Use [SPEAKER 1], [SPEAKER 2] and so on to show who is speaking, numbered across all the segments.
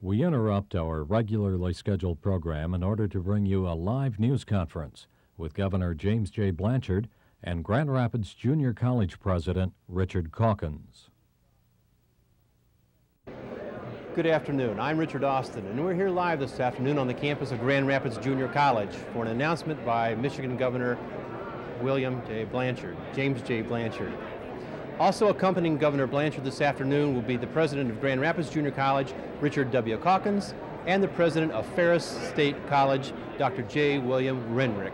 [SPEAKER 1] We interrupt our regularly scheduled program in order to bring you a live news conference with Governor James J. Blanchard and Grand Rapids Junior College President Richard Calkins.
[SPEAKER 2] Good afternoon. I'm Richard Austin, and we're here live this afternoon on the campus of Grand Rapids Junior College for an announcement by Michigan Governor James J. Blanchard. Also accompanying Governor Blanchard this afternoon will be the president of Grand Rapids Junior College, Richard W. Calkins, and the president of Ferris State College, Dr. J. William Renrick.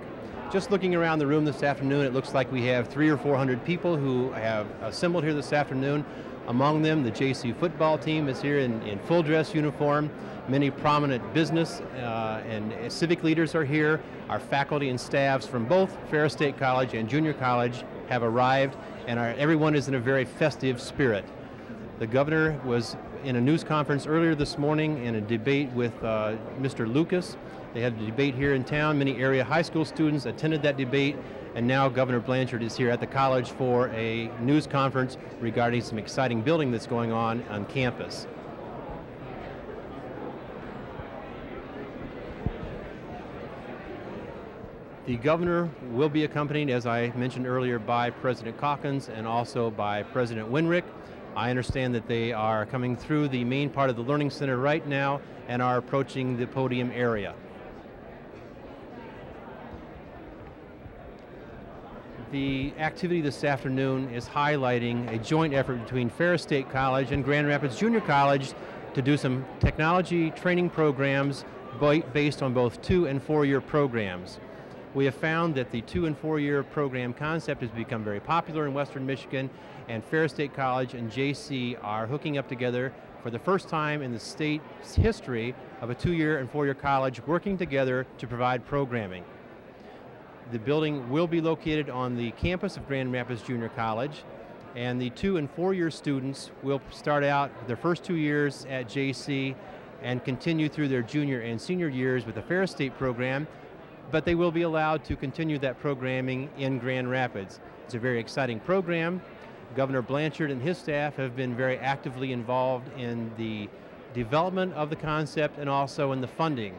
[SPEAKER 2] Just looking around the room this afternoon, it looks like we have 300 or 400 people who have assembled here this afternoon. Among them, the JC football team is here in full dress uniform. Many prominent business and civic leaders are here. Our faculty and staffs from both Ferris State College and Junior College have arrived, and everyone is in a very festive spirit. The governor was in a news conference earlier this morning in a debate with Mr. Lucas. They had a debate here in town. Many area high school students attended that debate, and now Governor Blanchard is here at the college for a news conference regarding some exciting building that's going on campus. The governor will be accompanied, as I mentioned earlier, by President Calkins and also by President Winrick. I understand that they are coming through the main part of the Learning Center right now and are approaching the podium area. The activity this afternoon is highlighting a joint effort between Ferris State College and Grand Rapids Junior College to do some technology training programs based on both 2- and 4-year programs. We have found that the 2- and 4-year program concept has become very popular in Western Michigan, and Ferris State College and JC are hooking up together for the first time in the state's history of a 2-year and 4-year college working together to provide programming. The building will be located on the campus of Grand Rapids Junior College, and the 2- and 4-year students will start out their first 2 years at JC and continue through their junior and senior years with the Ferris State program, but they will be allowed to continue that programming in Grand Rapids. It's a very exciting program. Governor Blanchard and his staff have been very actively involved in the development of the concept and also in the funding.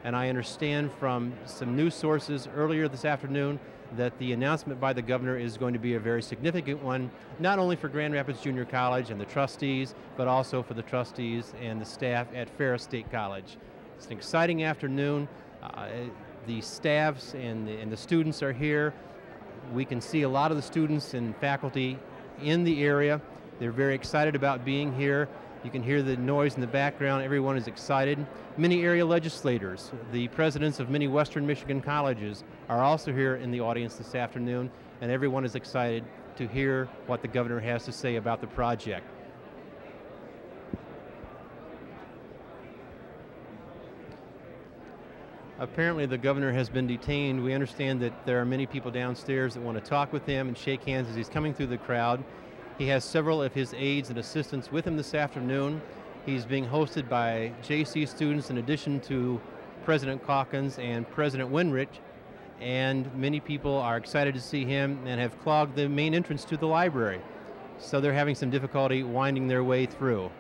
[SPEAKER 2] And I understand from some news sources earlier this afternoon that the announcement by the governor is going to be a very significant one, not only for Grand Rapids Junior College and the trustees, but also for the trustees and the staff at Ferris State College. It's an exciting afternoon. The staffs and the students are here. We can see a lot of the students and faculty in the area. They're very excited about being here. You can hear the noise in the background. Everyone is excited. Many area legislators, the presidents of many Western Michigan colleges are also here in the audience this afternoon, and everyone is excited to hear what the governor has to say about the project. Apparently the governor has been detained. We understand that there are many people downstairs that want to talk with him and shake hands as he's coming through the crowd. He has several of his aides and assistants with him this afternoon. He's being hosted by JC students in addition to President Calkins and President Winrich, and many people are excited to see him and have clogged the main entrance to the library. So they're having some difficulty winding their way through.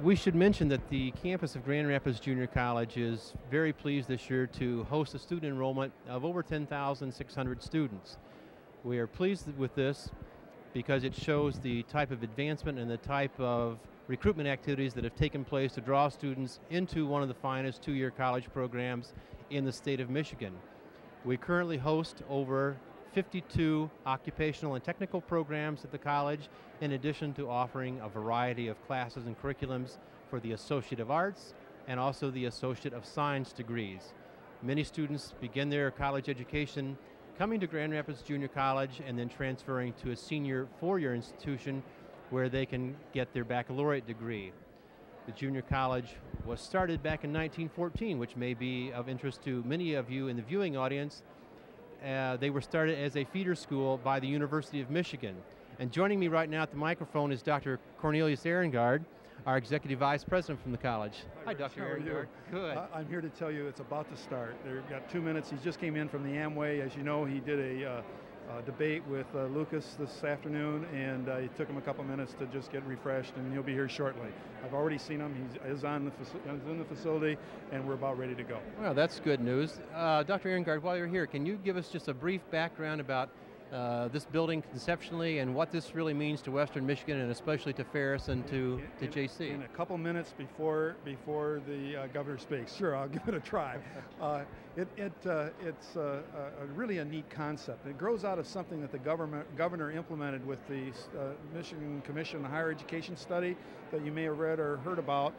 [SPEAKER 2] We should mention that the campus of Grand Rapids Junior College is very pleased this year to host a student enrollment of over 10,600 students. We are pleased with this because it shows the type of advancement and the type of recruitment activities that have taken place to draw students into one of the finest 2-year college programs in the state of Michigan. We currently host over 52 occupational and technical programs at the college, in addition to offering a variety of classes and curriculums for the Associate of Arts and also the Associate of Science degrees. Many students begin their college education coming to Grand Rapids Junior College and then transferring to a senior 4-year institution where they can get their baccalaureate degree. The junior college was started back in 1914, which may be of interest to many of you in the viewing audience. They were started as a feeder school by the University of Michigan. And joining me right now at the microphone is Dr. Cornelius Ehrengard, our Executive Vice President from the college.
[SPEAKER 3] Hi Dr.
[SPEAKER 2] Ehrengard. Good.
[SPEAKER 3] I'm here to tell you it's about to start. They've got 2 minutes. He just came in from the Amway. As you know, he did a debate with Lucas this afternoon, and it took him a couple minutes to just get refreshed, and he'll be here shortly. I've already seen him. He's in the facility, and we're about ready to go.
[SPEAKER 2] Well, that's good news. Dr. Ehrengaard, while you're here, can you give us just a brief background about this building conceptually and what this really means to Western Michigan, and especially to Ferris and to JC?
[SPEAKER 3] In a couple minutes before the governor speaks. Sure, I'll give it a try. It's really a neat concept. It grows out of something that the governor implemented with the Michigan Commission on Higher Education study that you may have read or heard about.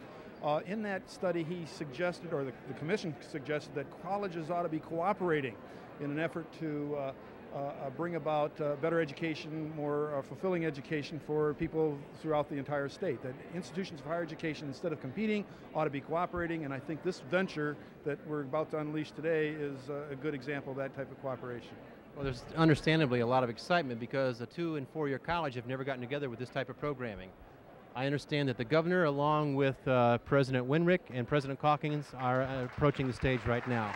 [SPEAKER 3] In that study, he suggested, or the commission suggested, that colleges ought to be cooperating in an effort to bring about better education, more fulfilling education for people throughout the entire state. That institutions of higher education, instead of competing, ought to be cooperating, and I think this venture that we're about to unleash today is a good example of that type of cooperation.
[SPEAKER 2] Well, there's understandably a lot of excitement because the 2- and 4-year college have never gotten together with this type of programming. I understand that the governor, along with President Winrick and President Calkins, are approaching the stage right now.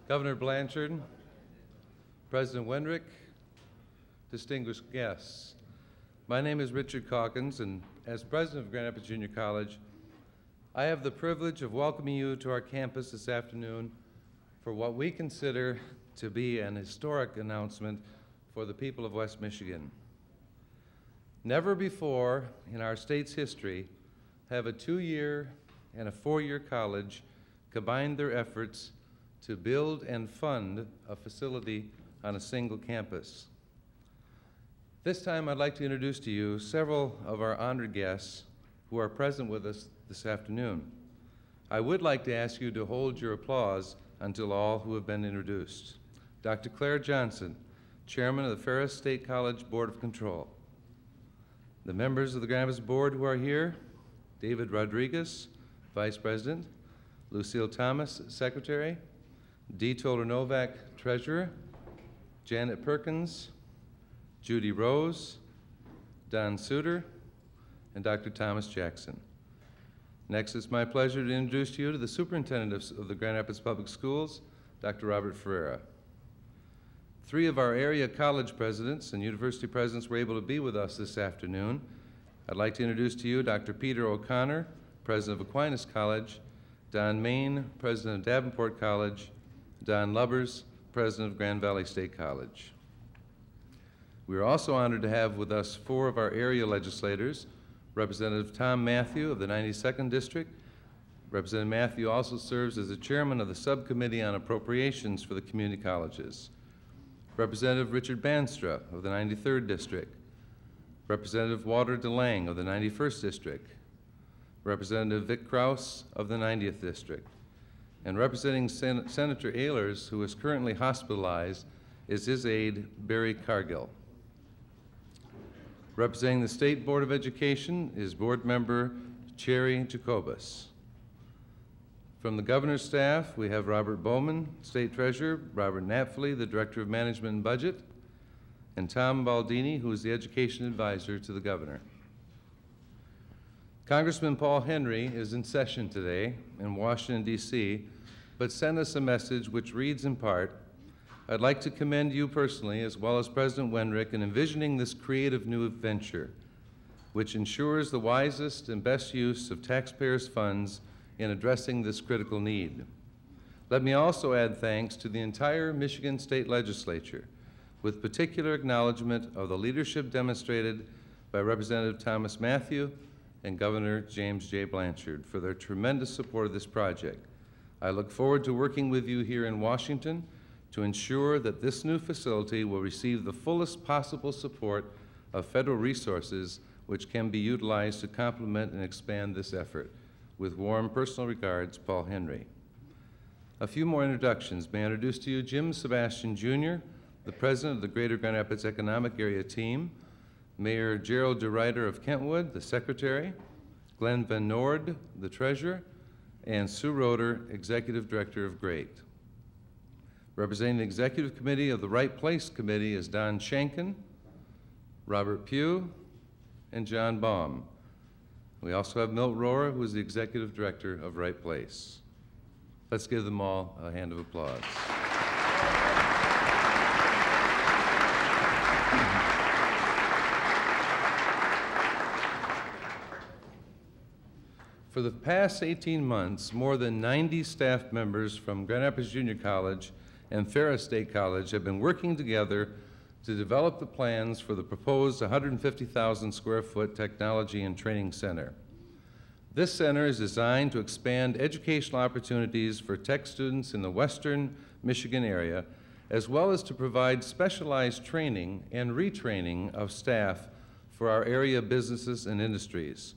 [SPEAKER 4] Governor Blanchard, President Winrick, distinguished guests. My name is Richard Calkins, and as president of Grand Rapids Junior College, I have the privilege of welcoming you to our campus this afternoon for what we consider to be an historic announcement for the people of West Michigan. Never before in our state's history have a 2-year and a 4-year college combined their efforts to build and fund a facility on a single campus. This time I'd like to introduce to you several of our honored guests who are present with us this afternoon. I would like to ask you to hold your applause until all who have been introduced. Dr. Claire Johnson, Chairman of the Ferris State College Board of Control. The members of the Grand Rapids Board who are here: David Rodriguez, Vice President; Lucille Thomas, Secretary; Dee Toler-Novak, Treasurer; Janet Perkins, Judy Rose, Don Suter, and Dr. Thomas Jackson. Next, it's my pleasure to introduce you to the Superintendent of the Grand Rapids Public Schools, Dr. Robert Ferreira. 3 of our area college presidents and university presidents were able to be with us this afternoon. I'd like to introduce to you Dr. Peter O'Connor, President of Aquinas College; Don Main, President of Davenport College; Don Lubbers, President of Grand Valley State College. We are also honored to have with us 4 of our area legislators: Representative Tom Matthew of the 92nd District. Representative Matthew also serves as the chairman of the Subcommittee on Appropriations for the Community Colleges. Representative Richard Banstra of the 93rd District. Representative Walter DeLange of the 91st District. Representative Vic Kraus of the 90th District. And representing Senator Ehlers, who is currently hospitalized, is his aide, Barry Cargill. Representing the State Board of Education is board member Cherry Jacobus. From the governor's staff, we have Robert Bowman, State Treasurer; Robert Napfli, the Director of Management and Budget; and Tom Baldini, who is the Education Advisor to the governor. Congressman Paul Henry is in session today in Washington, D.C., but sent us a message which reads in part: I'd like to commend you personally, as well as President Winrick, in envisioning this creative new venture, which ensures the wisest and best use of taxpayers' funds in addressing this critical need. Let me also add thanks to the entire Michigan State Legislature, with particular acknowledgement of the leadership demonstrated by Representative Thomas Matthew and Governor James J. Blanchard for their tremendous support of this project. I look forward to working with you here in Washington to ensure that this new facility will receive the fullest possible support of federal resources which can be utilized to complement and expand this effort. With warm personal regards, Paul Henry. A few more introductions. May I introduce to you Jim Sebastian Jr., the president of the Greater Grand Rapids Economic Area Team; Mayor Gerald DeRuyter of Kentwood, the secretary; Glenn Van Noord, the treasurer; and Sue Roeder, Executive Director of GREAT. Representing the Executive Committee of the Right Place Committee is Don Schenken, Robert Pugh, and John Baum. We also have Milt Rohrer, who is the Executive Director of Right Place. Let's give them all a hand of applause. For the past 18 months, more than 90 staff members from Grand Rapids Junior College and Ferris State College have been working together to develop the plans for the proposed 150,000 square foot technology and training center. This center is designed to expand educational opportunities for tech students in the western Michigan area, as well as to provide specialized training and retraining of staff for our area businesses and industries.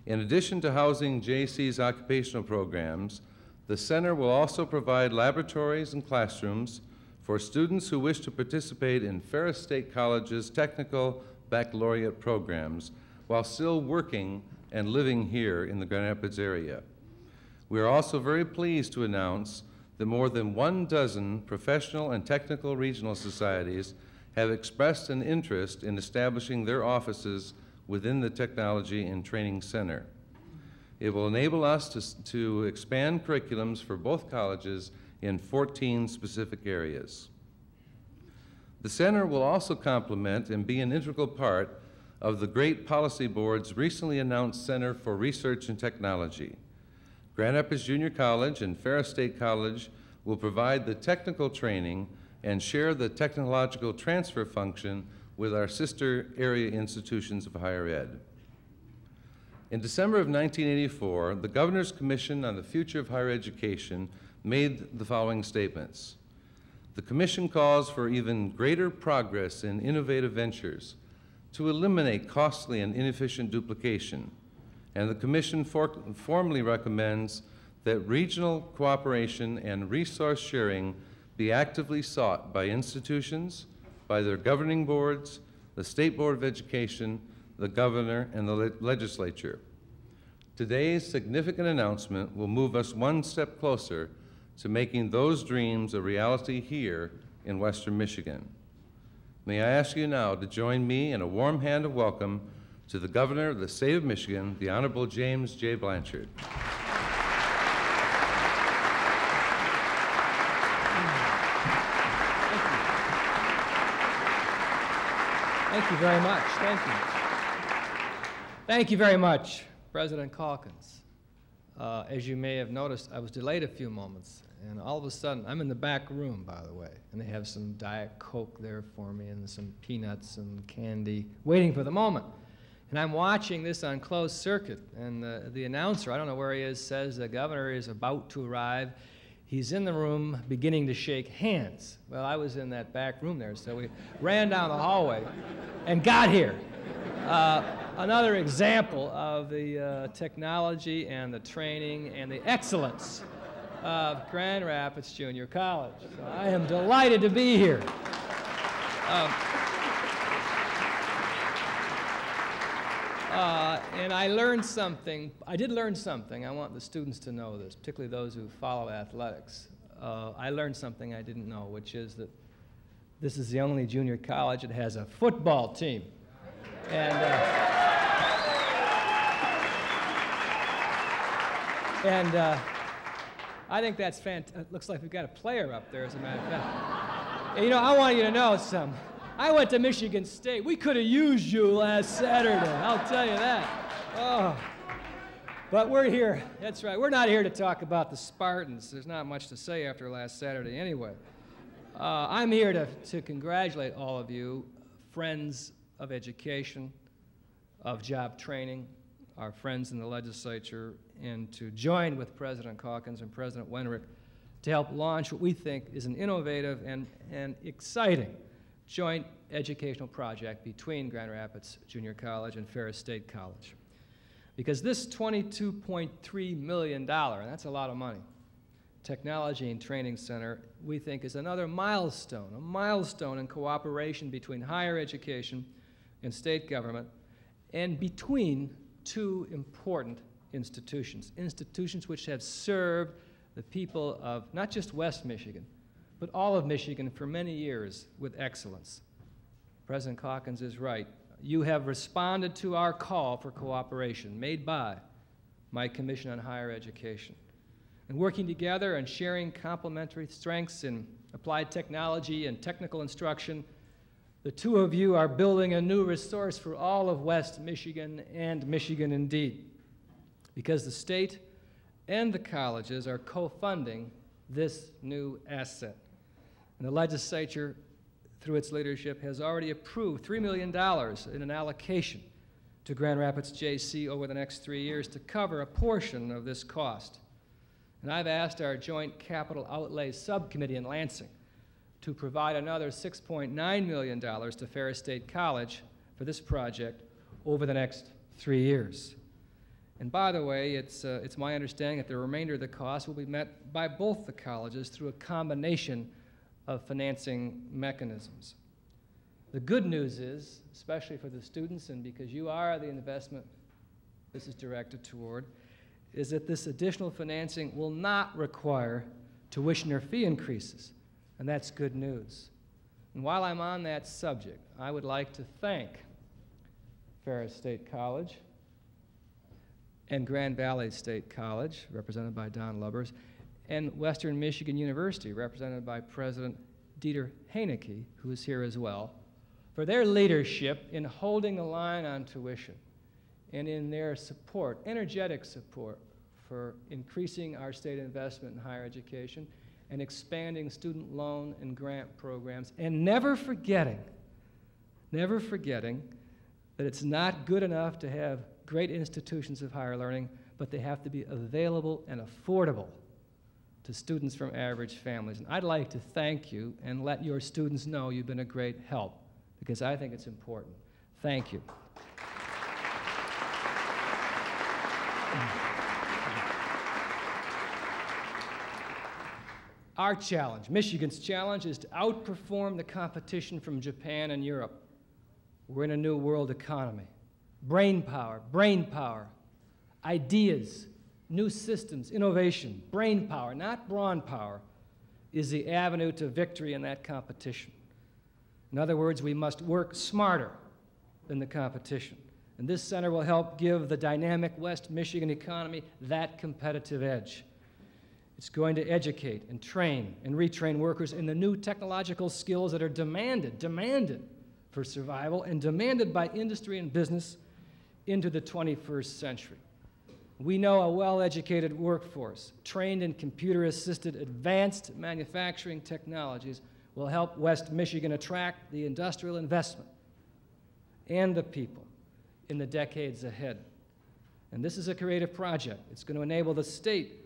[SPEAKER 4] In addition to housing JC's occupational programs, the center will also provide laboratories and classrooms for students who wish to participate in Ferris State College's technical baccalaureate programs while still working and living here in the Grand Rapids area. We are also very pleased to announce that more than 12 professional and technical regional societies have expressed an interest in establishing their offices within the Technology and Training Center. It will enable us to expand curriculums for both colleges in 14 specific areas. The center will also complement and be an integral part of the GREAT Policy Board's recently announced Center for Research and Technology. Grand Rapids Junior College and Ferris State College will provide the technical training and share the technological transfer function with our sister area institutions of higher ed. In December of 1984, the Governor's Commission on the Future of Higher Education made the following statements. The Commission calls for even greater progress in innovative ventures to eliminate costly and inefficient duplication, and the Commission formally recommends that regional cooperation and resource sharing be actively sought by institutions, by their governing boards, the State Board of Education, the Governor, and the Legislature. Today's significant announcement will move us one step closer to making those dreams a reality here in Western Michigan. May I ask you now to join me in a warm hand of welcome to the Governor of the State of Michigan, the Honorable James J. Blanchard.
[SPEAKER 5] Thank you very much. Thank you. Thank you very much, President Calkins. As you may have noticed, I was delayed a few moments, and all of a sudden, I'm in the back room, by the way, and they have some Diet Coke there for me and some peanuts and candy, waiting for the moment. And I'm watching this on closed circuit, and the announcer, I don't know where he is, says the governor is about to arrive. He's in the room beginning to shake hands. Well, I was in that back room there, so we ran down the hallway and got here. Another example of the technology and the training and the excellence of Grand Rapids Junior College. So I am delighted to be here. And I learned something. I did learn something. I want the students to know this, particularly those who follow athletics. I learned something I didn't know, which is that this is the only junior college that has a football team. And I think that's fantastic. It looks like we've got a player up there, as a matter of fact. And, you know, I want you to know something. I went to Michigan State. We could have used you last Saturday, I'll tell you that. Oh. But we're here. That's right. We're not here to talk about the Spartans. There's not much to say after last Saturday anyway. I'm here to congratulate all of you, friends of education, of job training, our friends in the legislature, and to join with President Calkins and President Wenrich to help launch what we think is an innovative and exciting joint educational project between Grand Rapids Junior College and Ferris State College. Because this $22.3 million, and that's a lot of money, Technology and Training Center, we think is another milestone, a milestone in cooperation between higher education and state government, and between two important institutions, institutions which have served the people of not just West Michigan, but all of Michigan for many years with excellence. President Calkins is right. You have responded to our call for cooperation made by my Commission on Higher Education. And working together and sharing complementary strengths in applied technology and technical instruction, the two of you are building a new resource for all of West Michigan and Michigan indeed, because the state and the colleges are co-funding this new asset. And the legislature, through its leadership, has already approved $3 million in an allocation to Grand Rapids JC over the next 3 years to cover a portion of this cost. And I've asked our Joint Capital Outlay Subcommittee in Lansing to provide another $6.9 million to Ferris State College for this project over the next 3 years. And by the way, it's my understanding that the remainder of the cost will be met by both the colleges through a combination of financing mechanisms. The good news is, especially for the students, and because you are the investment this is directed toward, is that this additional financing will not require tuition or fee increases, and that's good news. And while I'm on that subject, I would like to thank Ferris State College and Grand Valley State College, represented by Don Lubbers, and Western Michigan University, represented by President Dieter Heinecke, who is here as well, for their leadership in holding the line on tuition and in their support, energetic support, for increasing our state investment in higher education and expanding student loan and grant programs, and never forgetting that it's not good enough to have great institutions of higher learning, but they have to be available and affordable to students from average families. And I'd like to thank you and let your students know you've been a great help, because I think it's important. Thank you. Our challenge, Michigan's challenge, is to outperform the competition from Japan and Europe. We're in a new world economy. Brain power, ideas, new systems, innovation, brain power, not brawn power, is the avenue to victory in that competition. In other words, we must work smarter than the competition. And this center will help give the dynamic West Michigan economy that competitive edge. It's going to educate and train and retrain workers in the new technological skills that are demanded for survival and demanded by industry and business into the 21st century. We know a well-educated workforce, trained in computer-assisted advanced manufacturing technologies, will help West Michigan attract the industrial investment and the people in the decades ahead. And this is a creative project. It's going to enable the state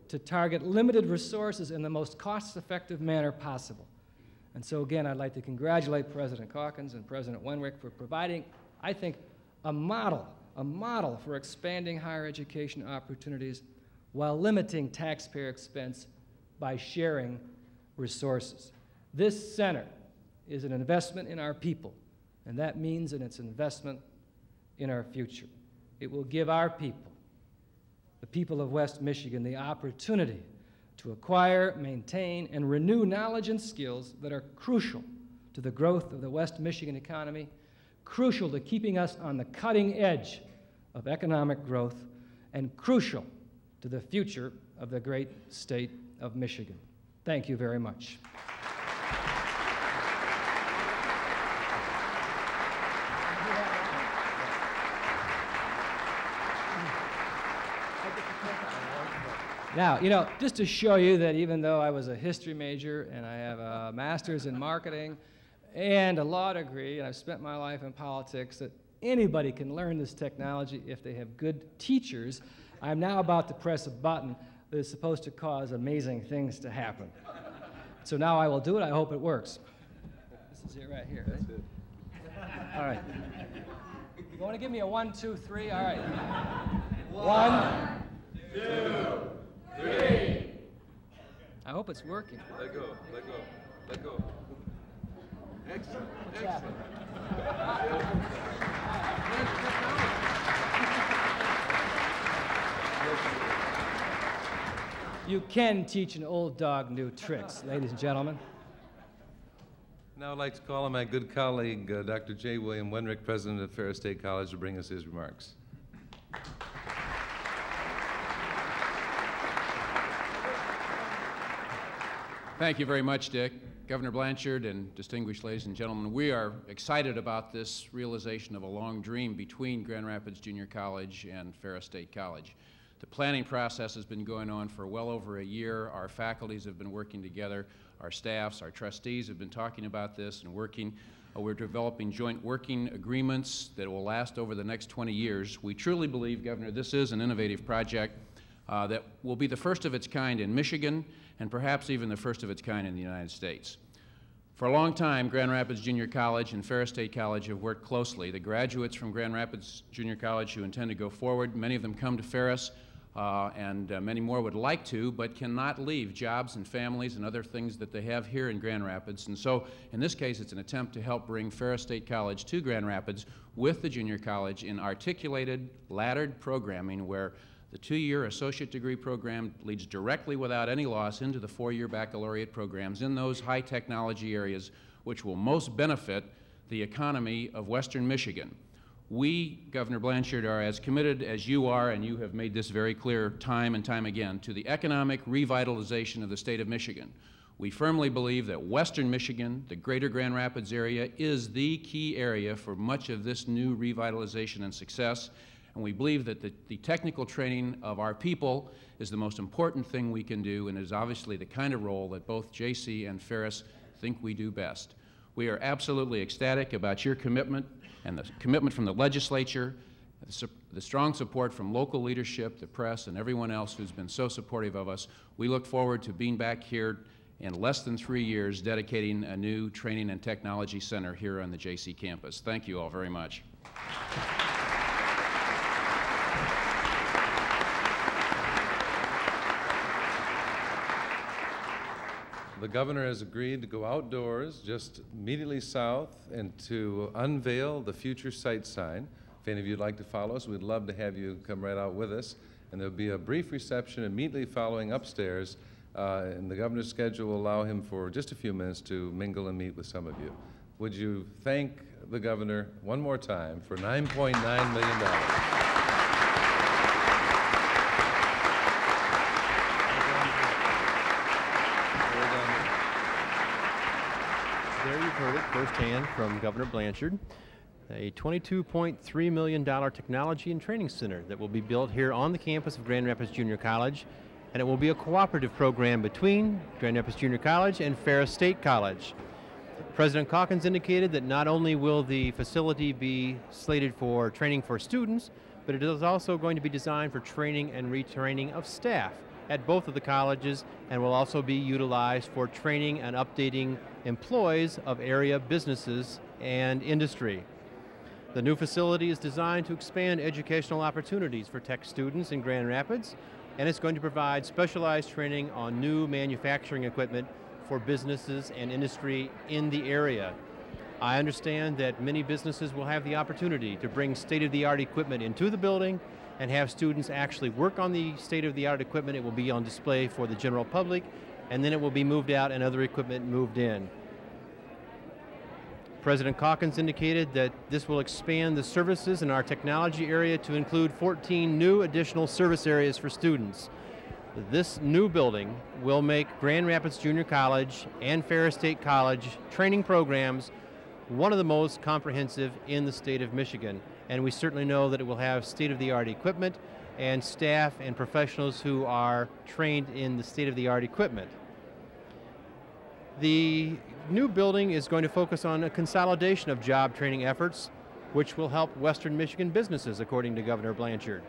[SPEAKER 5] to target limited resources in the most cost-effective manner possible. And so again, I'd like to congratulate President Calkins and President Wenrick for providing, I think, a model for expanding higher education opportunities while limiting taxpayer expense by sharing resources. This center is an investment in our people, and that means that it's an investment in our future. It will give our people, the people of West Michigan, the opportunity to acquire, maintain, and renew knowledge and skills that are crucial to the growth of the West Michigan economy, crucial to keeping us on the cutting edge of economic growth, and crucial to the future of the great state of Michigan. Thank you very much. Now, you know, just to show you that even though I was a history major and I have a master's in marketing and a law degree, and I've spent my life in politics, that anybody can learn this technology if they have good teachers, I'm now about to press a button that is supposed to cause amazing things to happen. So now I will do it. I hope it works. This is it right here. Right? That's it. All right. You want to give me a 1, 2, 3? All right. 1, 2, 3. I hope it's working.
[SPEAKER 4] Let go, let go, let go. Excellent, excellent.
[SPEAKER 5] You can teach an old dog new tricks, ladies and gentlemen.
[SPEAKER 4] Now I'd like to call on my good colleague, Dr. J. William Wenrick, president of Ferris State College, to bring us his remarks.
[SPEAKER 6] Thank you very much, Dick. Governor Blanchard and distinguished ladies and gentlemen, we are excited about this realization of a long dream between Grand Rapids Junior College and Ferris State College. The planning process has been going on for well over a year. Our faculties have been working together. Our staffs, our trustees have been talking about this and working. We're developing joint working agreements that will last over the next 20 years. We truly believe, Governor, this is an innovative project that will be the first of its kind in Michigan and perhaps even the first of its kind in the United States. For a long time, Grand Rapids Junior College and Ferris State College have worked closely. The graduates from Grand Rapids Junior College who intend to go forward, many of them come to Ferris, and many more would like to, but cannot leave jobs and families and other things that they have here in Grand Rapids. And so, in this case, it's an attempt to help bring Ferris State College to Grand Rapids with the junior college in articulated, laddered programming where the 2-year associate degree program leads directly without any loss into the 4-year baccalaureate programs in those high technology areas which will most benefit the economy of Western Michigan. We, Governor Blanchard, are as committed as you are, and you have made this very clear time and time again, to the economic revitalization of the state of Michigan. We firmly believe that Western Michigan, the greater Grand Rapids area, is the key area for much of this new revitalization and success. And we believe that the technical training of our people is the most important thing we can do, and is obviously the kind of role that both JC and Ferris think we do best. We are absolutely ecstatic about your commitment and the commitment from the legislature, the strong support from local leadership, the press, and everyone else who's been so supportive of us. We look forward to being back here in less than 3 years dedicating a new training and technology center here on the JC campus. Thank you all very much.
[SPEAKER 4] The governor has agreed to go outdoors just immediately south and to unveil the future site sign. If any of you would like to follow us, we'd love to have you come right out with us. And there'll be a brief reception immediately following upstairs, and the governor's schedule will allow him for just a few minutes to mingle and meet with some of you. Would you thank the governor one more time for $9.9 million?
[SPEAKER 2] There you've heard it firsthand from Governor Blanchard. A $22.3 million technology and training center that will be built here on the campus of Grand Rapids Junior College, and it will be a cooperative program between Grand Rapids Junior College and Ferris State College. President Calkins indicated that not only will the facility be slated for training for students, but it is also going to be designed for training and retraining of staff at both of the colleges, and will also be utilized for training and updating employees of area businesses and industry. The new facility is designed to expand educational opportunities for tech students in Grand Rapids, and it's going to provide specialized training on new manufacturing equipment for businesses and industry in the area. I understand that many businesses will have the opportunity to bring state-of-the-art equipment into the building and have students actually work on the state-of-the-art equipment. It will be on display for the general public, and then it will be moved out and other equipment moved in. President Calkins indicated that this will expand the services in our technology area to include 14 new additional service areas for students. This new building will make Grand Rapids Junior College and Ferris State College training programs one of the most comprehensive in the state of Michigan. And we certainly know that it will have state-of-the-art equipment and staff and professionals who are trained in the state-of-the-art equipment. The new building is going to focus on a consolidation of job training efforts, which will help Western Michigan businesses, according to Governor Blanchard.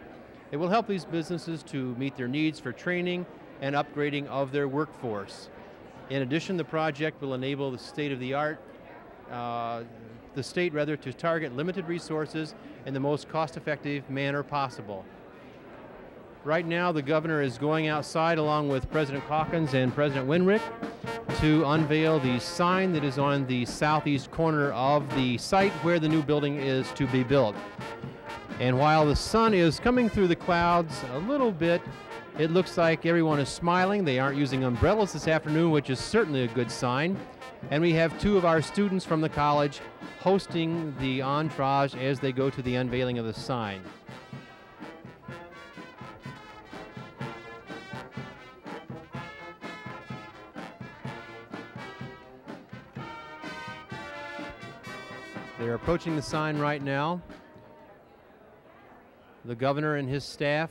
[SPEAKER 2] It will help these businesses to meet their needs for training and upgrading of their workforce. In addition, the project will enable the state to target limited resources in the most cost-effective manner possible. Right now, the governor is going outside along with President Calkins and President Wenrick to unveil the sign that is on the southeast corner of the site where the new building is to be built. And while the sun is coming through the clouds a little bit, It looks like everyone is smiling. They aren't using umbrellas this afternoon, which is certainly a good sign. And we have two of our students from the college hosting the entourage as they go to the unveiling of the sign. They're approaching the sign right now. The governor and his staff,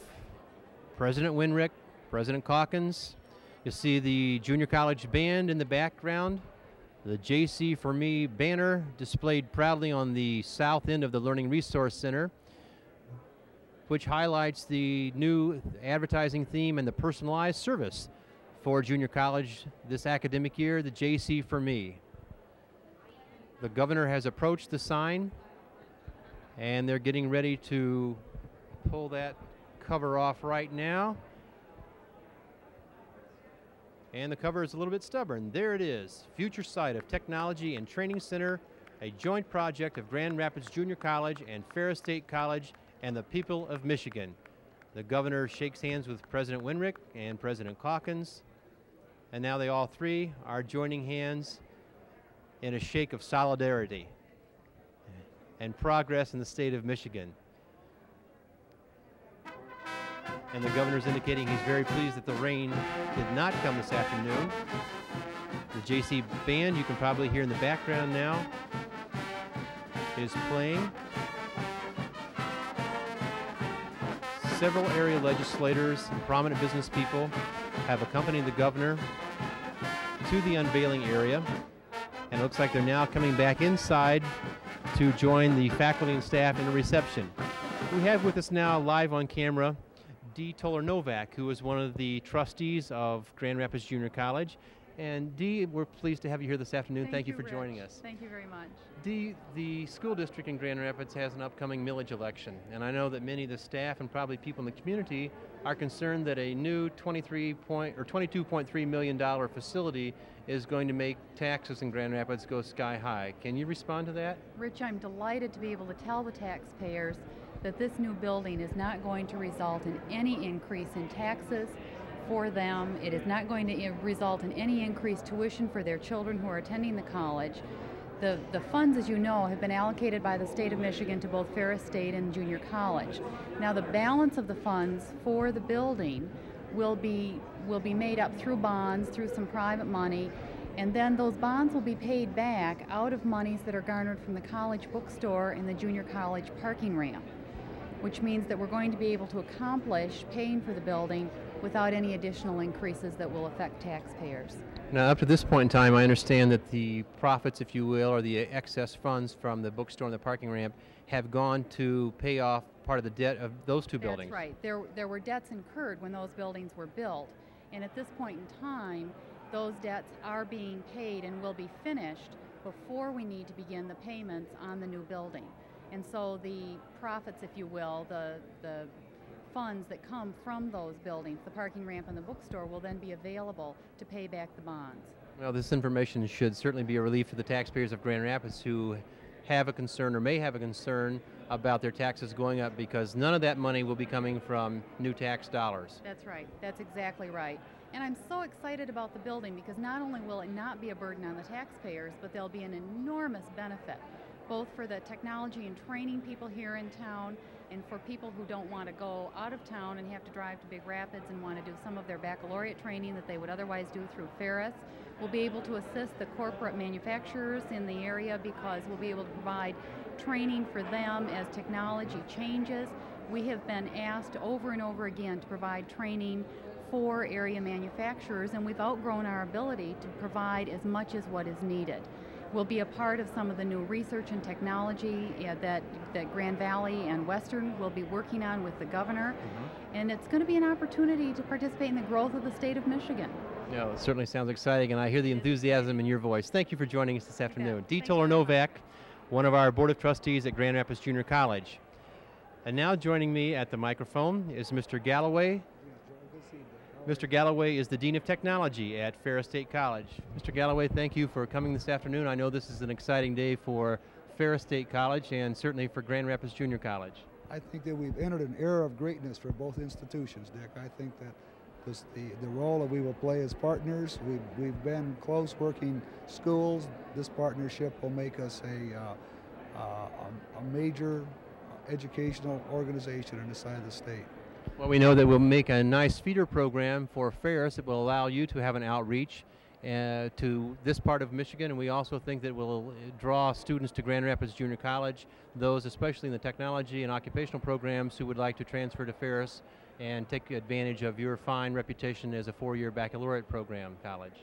[SPEAKER 2] President Winrick, President Calkins. You see the junior college band in the background. The JC for Me banner displayed proudly on the south end of the Learning Resource Center, which highlights the new advertising theme and the personalized service for junior college this academic year, the JC for Me. The governor has approached the sign, and they're getting ready to pull that cover off right now. And the cover is a little bit stubborn. There it is, future site of Technology and Training Center, a joint project of Grand Rapids Junior College and Ferris State College and the people of Michigan. The governor shakes hands with President Winrick and President Calkins, and now they all three are joining hands in a shake of solidarity and progress in the state of Michigan. And the governor's indicating he's very pleased that the rain did not come this afternoon. The JC band, you can probably hear in the background now, is playing. Several area legislators and prominent business people have accompanied the governor to the unveiling area. And it looks like they're now coming back inside to join the faculty and staff in a reception. We have with us now live on camera Dee Toller-Novak, who is one of the trustees of Grand Rapids Junior College. And Dee, we're pleased to have you here this afternoon. Thank you for joining us.
[SPEAKER 7] Thank you very much.
[SPEAKER 2] Dee, the school district in Grand Rapids has an upcoming millage election, and I know that many of the staff and probably people in the community are concerned that a new $22.3 million facility is going to make taxes in Grand Rapids go sky high. Can you respond to that?
[SPEAKER 7] Rich, I'm delighted to be able to tell the taxpayers that this new building is not going to result in any increase in taxes for them. It is not going to result in any increased tuition for their children who are attending the college. The funds, as you know, have been allocated by the state of Michigan to both Ferris State and Junior College. Now the balance of the funds for the building will be made up through bonds, through some private money, and then those bonds will be paid back out of monies that are garnered from the college bookstore and the junior college parking ramp, which means that we're going to be able to accomplish paying for the building without any additional increases that will affect taxpayers.
[SPEAKER 2] Now, up to this point in time, I understand that the profits, if you will, or the excess funds from the bookstore and the parking ramp have gone to pay off part of the debt of those two buildings.
[SPEAKER 7] That's right. There were debts incurred when those buildings were built, and at this point in time, those debts are being paid and will be finished before we need to begin the payments on the new building. And so the profits, if you will, the funds that come from those buildings, the parking ramp and the bookstore, will then be available to pay back the bonds.
[SPEAKER 2] Well, this information should certainly be a relief to the taxpayers of Grand Rapids who have a concern or may have a concern about their taxes going up, because none of that money will be coming from new tax dollars.
[SPEAKER 7] That's right. That's exactly right. And I'm so excited about the building because not only will it not be a burden on the taxpayers, but there'll be an enormous benefit, both for the technology and training people here in town and for people who don't want to go out of town and have to drive to Big Rapids and want to do some of their baccalaureate training that they would otherwise do through Ferris. We'll be able to assist the corporate manufacturers in the area because we'll be able to provide training for them as technology changes. We have been asked over and over again to provide training for area manufacturers, and we've outgrown our ability to provide as much as what is needed. We'll be a part of some of the new research and technology that Grand Valley and Western will be working on with the governor, and it's going to be an opportunity to participate in the growth of the state of Michigan.
[SPEAKER 2] Yeah, it certainly sounds exciting, and I hear the enthusiasm in your voice. Thank you for joining us this afternoon. Dee Toller-Novak, one of our Board of Trustees at Grand Rapids Junior College. And now joining me at the microphone is Mr. Galloway. Mr. Galloway is the Dean of Technology at Ferris State College. Mr. Galloway, thank you for coming this afternoon. I know this is an exciting day for Ferris State College and certainly for Grand Rapids Junior College.
[SPEAKER 8] I think that we've entered an era of greatness for both institutions, Dick. I think that the role that we will play as partners. We've been close working schools. This partnership will make us a major educational organization in the side of the state.
[SPEAKER 2] Well, we know that we'll make a nice feeder program for Ferris that will allow you to have an outreach to this part of Michigan, and we also think that will draw students to Grand Rapids Junior College, those especially in the technology and occupational programs who would like to transfer to Ferris and take advantage of your fine reputation as a four-year baccalaureate program college.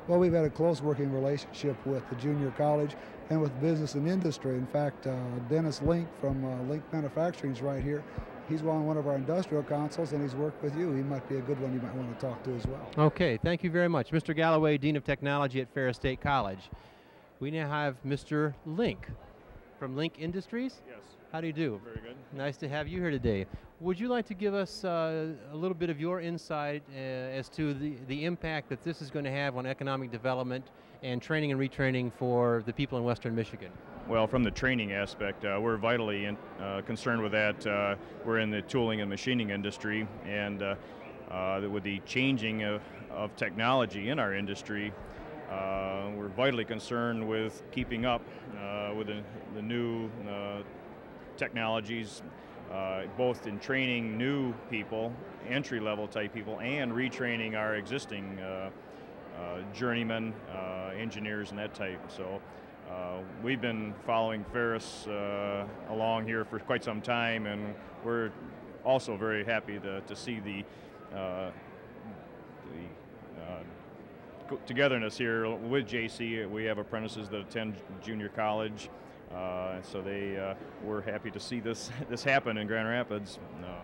[SPEAKER 8] Well, we've had a close working relationship with the junior college and with business and industry. In fact, Dennis Link from Link Manufacturing is right here. He's on one of our industrial councils, and he's worked with you. He might be a good one you might want to talk to as well.
[SPEAKER 2] Okay, thank you very much. Mr. Galloway, Dean of Technology at Ferris State College. We now have Mr. Link from Link Industries.
[SPEAKER 9] Yes.
[SPEAKER 2] How do you do?
[SPEAKER 9] Very good.
[SPEAKER 2] Nice to have you here today. Would you like to give us a little bit of your insight as to the impact that this is going to have on economic development and training and retraining for the people in Western Michigan?
[SPEAKER 9] Well, from the training aspect, we're vitally concerned with that. We're in the tooling and machining industry, and with the changing of technology in our industry, we're vitally concerned with keeping up with the new technologies, both in training new people, entry-level type people, and retraining our existing journeymen, engineers, and that type. So we've been following Ferris along here for quite some time, and we're also very happy to see the togetherness here with JC. We have apprentices that attend junior college. So we're happy to see this happen in Grand Rapids.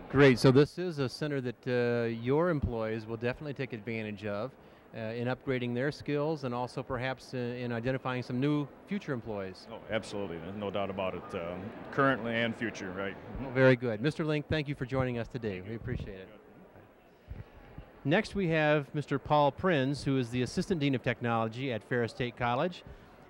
[SPEAKER 2] Great. So this is a center that your employees will definitely take advantage of in upgrading their skills, and also perhaps in identifying some new future employees.
[SPEAKER 9] Oh, absolutely. There's no doubt about it. Currently and future, right?
[SPEAKER 2] Well, very good. Mr. Link, thank you for joining us today. We appreciate it. Next we have Mr. Paul Prinz, who is the Assistant Dean of Technology at Ferris State College.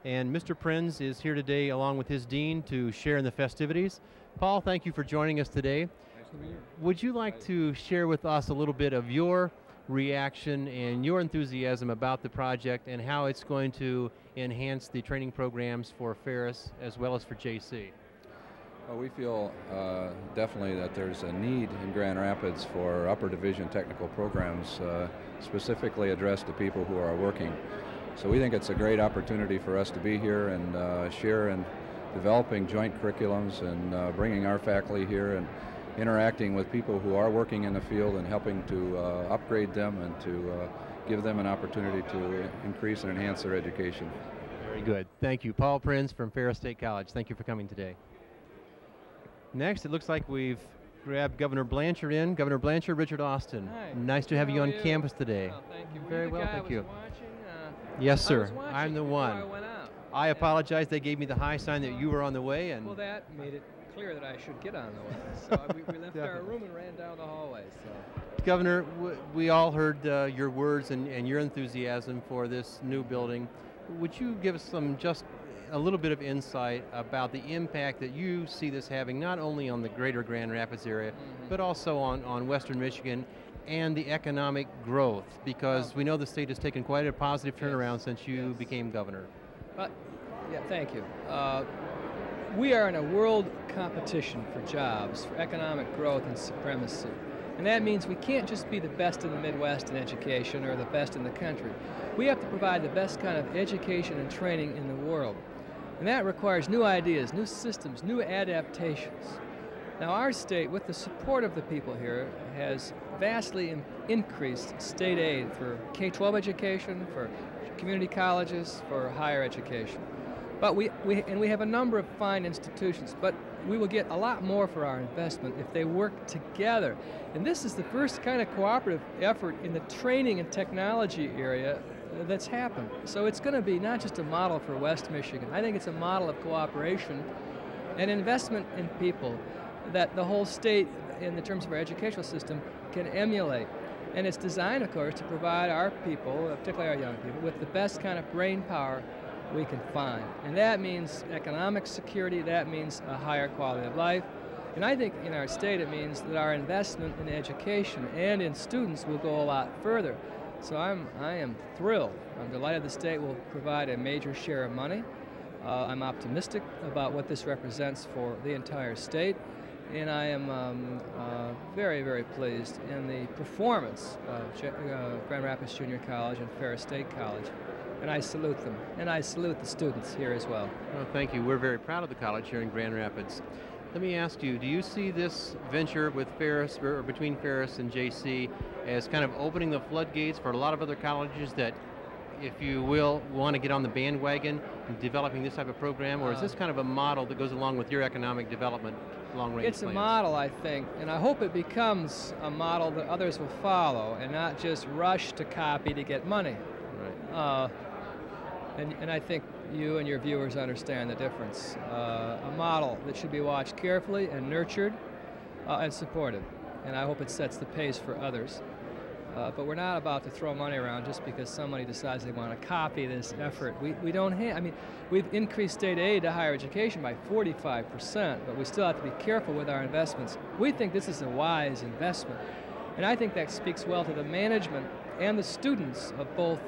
[SPEAKER 2] And Mr. Prinz is here today along with his dean to share in the festivities. Paul, thank you for joining us today.
[SPEAKER 10] Nice to be here.
[SPEAKER 2] Would you like to share with us a little bit of your reaction and your enthusiasm about the project and how it's going to enhance the training programs for Ferris as well as for JC?
[SPEAKER 10] Well, we feel definitely that there's a need in Grand Rapids for upper division technical programs specifically addressed to people who are working. So we think it's a great opportunity for us to be here and share in developing joint curriculums and bringing our faculty here and interacting with people who are working in the field and helping to upgrade them and to give them an opportunity to increase and enhance their education.
[SPEAKER 2] Very good. Thank you. Paul Prinz from Ferris State College. Thank you for coming today. Next, it looks like we've grabbed Governor Blanchard in. Governor Blanchard, Richard Austin.
[SPEAKER 5] Hi.
[SPEAKER 2] Nice to have you on
[SPEAKER 5] How are you?
[SPEAKER 2] campus today.
[SPEAKER 5] Well, thank you. Were
[SPEAKER 2] Very
[SPEAKER 5] you the
[SPEAKER 2] well,
[SPEAKER 5] guy
[SPEAKER 2] thank
[SPEAKER 5] was
[SPEAKER 2] you.
[SPEAKER 5] Watching?
[SPEAKER 2] Yes,
[SPEAKER 5] I was
[SPEAKER 2] sir.
[SPEAKER 5] watching
[SPEAKER 2] I'm the
[SPEAKER 5] before
[SPEAKER 2] one.
[SPEAKER 5] I went out.
[SPEAKER 2] I apologize. They gave me the high sign that you were on the way, and
[SPEAKER 5] Well, that made it clear that I should get on the way. So we left our room and ran down the hallway. So.
[SPEAKER 2] Governor, we all heard your words and your enthusiasm for this new building. Would you give us just a little bit of insight about the impact that you see this having, not only on the greater Grand Rapids area, but also on Western Michigan and the economic growth? Because we know the state has taken quite a positive turnaround since you became governor.
[SPEAKER 5] Yeah, thank you. We are in a world competition for jobs, for economic growth and supremacy. And that means we can't just be the best in the Midwest in education or the best in the country. We have to provide the best kind of education and training in the world. And that requires new ideas, new systems, new adaptations. Now our state, with the support of the people here, has vastly increased state aid for K-12 education, for community colleges, for higher education. But we have a number of fine institutions, but we will get a lot more for our investment if they work together. And this is the first kind of cooperative effort in the training and technology area that's happened. So it's going to be not just a model for West Michigan. I think it's a model of cooperation and investment in people that the whole state, in the terms of our educational system, can emulate. And it's designed, of course, to provide our people, particularly our young people, with the best kind of brain power we can find. And that means economic security, that means a higher quality of life, And I think in our state it means that our investment in education and in students will go a lot further. So I am thrilled. I'm delighted the state will provide a major share of money. I'm optimistic about what this represents for the entire state. And I am very, very pleased in the performance of Grand Rapids Junior College and Ferris State College. And I salute them. And I salute the students here as well.
[SPEAKER 2] Well, thank you. We're very proud of the college here in Grand Rapids. Let me ask you, do you see this venture with Ferris, or between Ferris and JC, as kind of opening the floodgates for a lot of other colleges that, if you will, want to get on the bandwagon in developing this type of program, or is this kind of a model that goes along with your economic development long-range
[SPEAKER 5] It's
[SPEAKER 2] plans?
[SPEAKER 5] a model, I think, and I hope it becomes a model that others will follow and not just rush to copy to get money.
[SPEAKER 2] Right.
[SPEAKER 5] And I think you and your viewers understand the difference. A model that should be watched carefully and nurtured and supported. And I hope it sets the pace for others. But we're not about to throw money around just because somebody decides they want to copy this effort. We don't have, I mean, we've increased state aid to higher education by 45%, but we still have to be careful with our investments. We think this is a wise investment. And I think that speaks well to the management and the students of both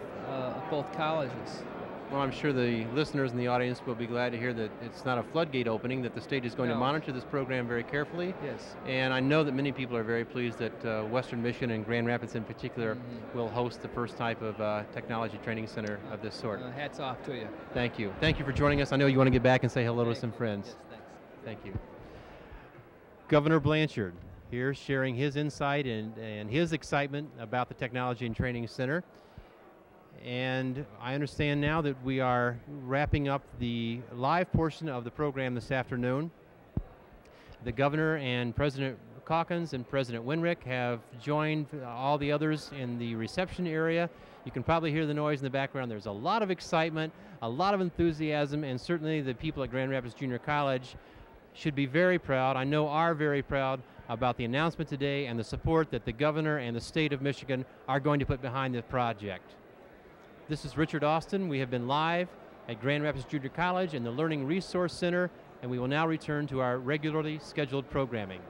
[SPEAKER 5] colleges.
[SPEAKER 2] Well, I'm sure the listeners in the audience will be glad to hear that it's not a floodgate opening, that the state is going to monitor this program very carefully.
[SPEAKER 5] Yes.
[SPEAKER 2] And I know that many people are very pleased that Western Michigan and Grand Rapids in particular will host the first type of technology training center of this sort.
[SPEAKER 5] Hats off to you.
[SPEAKER 2] Thank you. Thank you for joining us. I know you want to get back and say hello to some friends.
[SPEAKER 5] Yes, thanks.
[SPEAKER 2] Thank you. Governor Blanchard here sharing his insight and his excitement about the Technology and Training Center. And I understand now that we are wrapping up the live portion of the program this afternoon. The Governor and President Calkins and President Winrick have joined all the others in the reception area. You can probably hear the noise in the background. There's a lot of excitement, a lot of enthusiasm, and certainly the people at Grand Rapids Junior College should be very proud, I know are very proud, about the announcement today and the support that the Governor and the state of Michigan are going to put behind this project. This is Richard Austin. We have been live at Grand Rapids Junior College in the Learning Resource Center, and we will now return to our regularly scheduled programming.